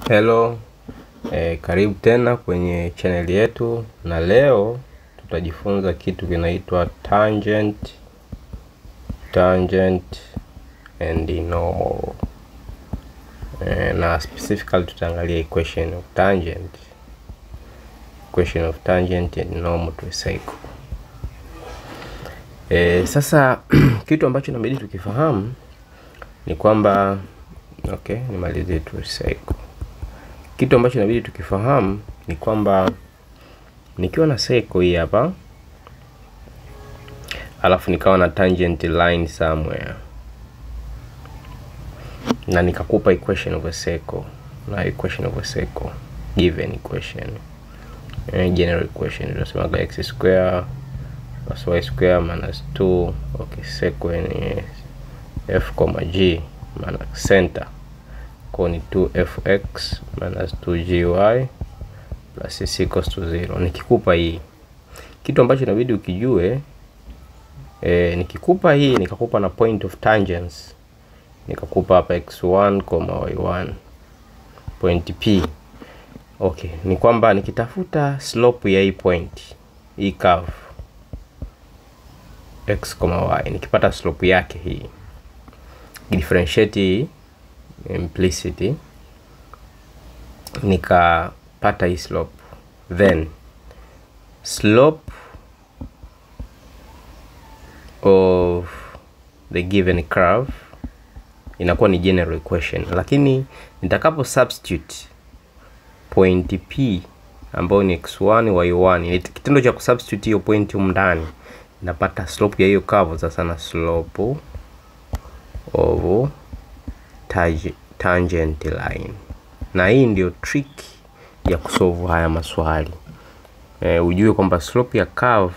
Hello, karibu tena kwenye channel yetu, na leo tutajifunza kitu kinaitwa tangent and normal. Na specifically tutaangalia equation of tangent and normal to a cycle. Sasa kitu ambacho inabidi tukifahamu ni kwamba nimalizie tu cycle. Kitu ambacho inabidi tukifahamu ni kwamba nikiwa na cycle hii hapa, alafu nikawa na tangent line somewhere, na nikakupa equation of a circle, na equation of a circle, given equation, general equation, tunasema x square plus y square minus 2, circle ni f, g minus center, kwa ni 2fx minus 2gy plus c equals to 0. Nikikupa hii, kitu ambacho inabidi ukijue, nikikupa hii nikakupa na point of tangents, nikakupa hapa x1, y1, point P. Ni kwamba nikitafuta slope ya hii point, hii curve x, y, nikipata slope yake hii, differentiate hii implicity, nikapata hii slope, then slope of the given curve inakuwa ni general equation. Lakini nitakapo substitute point P ambayo ni x1 y1, kitendo cha kusubstitute hiyo point huko ndani, napata slope ya hiyo curve. Sasa na slope of tangent line. Na hii ndio trick ya kusolve haya maswali. Ujue kwamba slope ya curve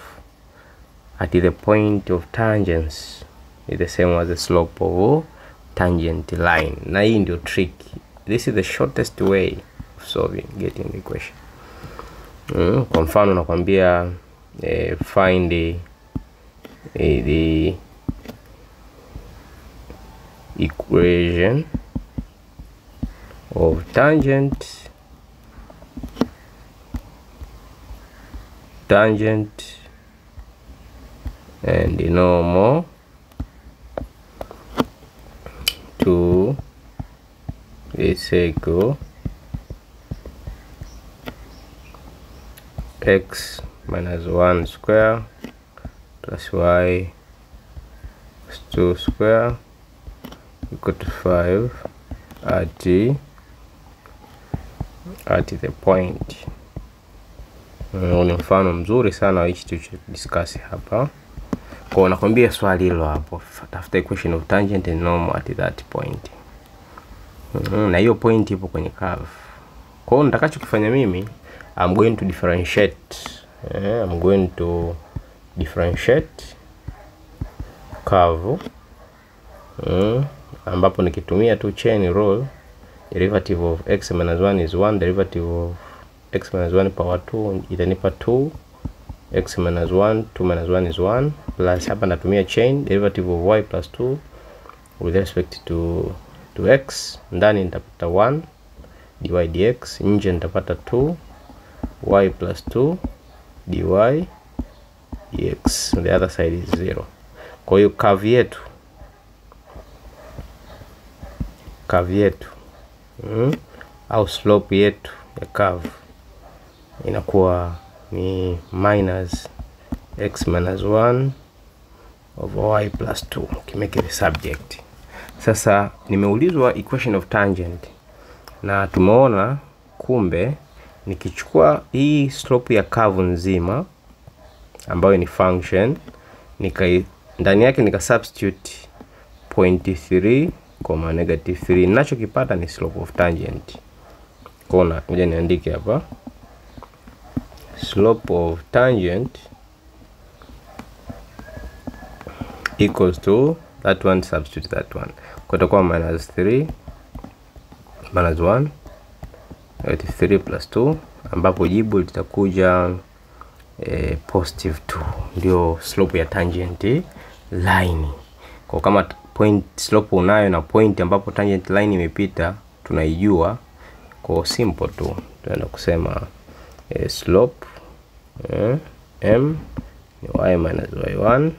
at the point of tangents is the same as the slope of tangent line. Na hii ndio trick. This is the shortest way of getting the equation. Kwa mfano nakwambia find the equation of tangent and normal to a circle x minus 1 square plus y plus 2 square equal to 5 at the point. Ni mfano mzuri sana wa hichi tulichodiscuss hapa. Kwa nakwambia swali hilo hapo, tafuta equation of tangent and normal at that point. Na hiyo point ipo kwenye curve. Kwa hiyo nitakachokifanya mimi, I'm going to differentiate curve, ambapo nikitumia tu chain rule, derivative of x minus 1 is 1, derivative of x minus 1 power 2 itanipa 2, x minus 1, 2 minus 1 is 1, plus hapa natumia chain derivative of y plus 2 with respect to x, ndani nitapata 1 dy dx, nje nitapata 2 y plus 2 dy dx, the other side is 0. Kwa hiyo curve yetu au slope yetu ya curve inakuwa ni minus x minus 1 over y plus 2, ukimake the subject. Sasa nimeulizwa equation of tangent, na tumeona kumbe nikichukua hii slope ya curve nzima ambayo ni function, ndani yake nika substitute point 3, -3, ninachokipata ni slope of tangent. Kona ngoja niandike hapa, slope of tangent equals to that one, substitute that one, kwa itakuwa -3 minus 1 3 plus 2, ambapo jibu litakuja positive 2. Ndio slope ya tangent line. Kwa kama point slope unayo na point ambapo tangent line imepita tunaijua, Kwa simple tu tunaenda kusema slope m ni y minus y1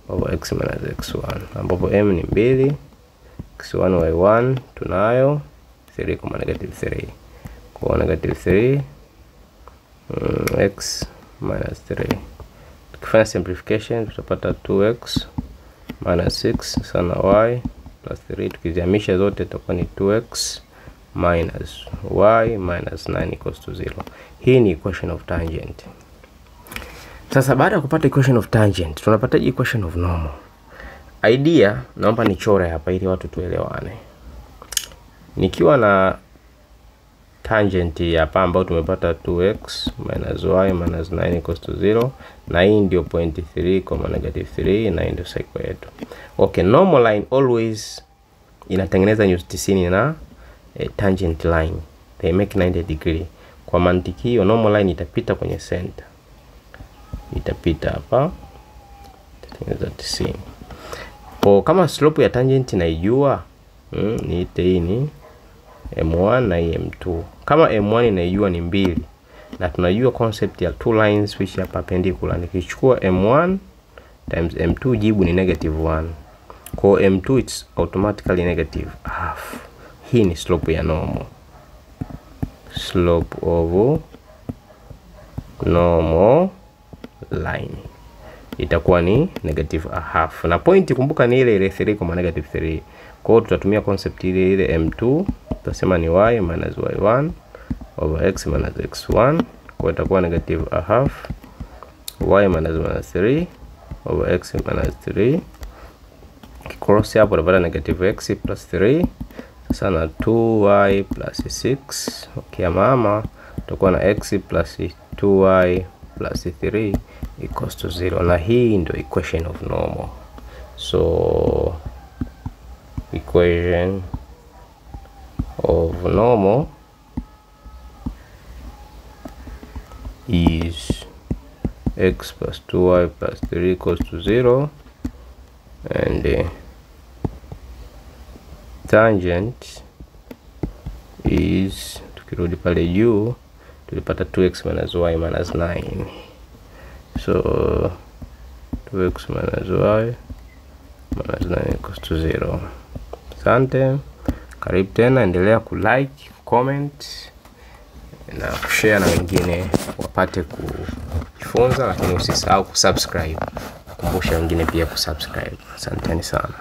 over x minus x1, ambapo m ni 2, x1 y1 tunayo 3, -3. Kwa -3 x minus 3. Tukifanya simplification tutapata 2x minus 6 sana y plus 3. Tukizihamisha zote itakuwa ni 2x minus y minus 9 equals to 0. Hii ni equation of tangent. Sasa baada ya kupata equation of tangent, tunapata equation of normal. Idea, naomba nichore hapa ili watu tuelewane. Nikiwa na tangent hapa ambayo tumepata 2x minus y minus 9 equals to 0, na hii ndio point 3, -3, na hii ndio circle yetu. Okay, normal line always inatengeneza nyuzi 90 na tangent line. They make 90 degree. Kwa mantiki hiyo normal line itapita kwenye center. Itapita hapa, itatengeneza 90. Kwa kama slope ya tangent naijua, niite hii ni m1 na m2. Kama m1 naijua ni 2 na tunajua concept ya two lines which are perpendicular, nikichukua m1 times m2 jibu ni -1. Kwa m2 it's automatically -half. Hii ni slope ya normal. Slope of normal line itakuwa ni -half, na point kumbuka ni ile 3, -3. Kwa hiyo tutatumia concept ile m2, tutasema ni y minus y1 over x minus x1. Kwa itakuwa -half y minus 3 over x minus 3. Cross hapo tutapata -x plus 3. Sasa na 2y plus 6. Okay, mama tutakuwa na x plus 2y plus 3 equals to 0, na hii ndio equation of normal. So equation of normal is x plus 2y plus 3 equals to 0, and tangent is, tukirudi pale juu tulipata 2x minus y minus 9. So 2x minus y minus 9 equals to 0. Asante, karibu tena, endelea kulike, comment na kushare na wengine wapate kujifunza, lakini usisahau kusubscribe. Kumbusha wengine pia kusubscribe. Asanteni sana.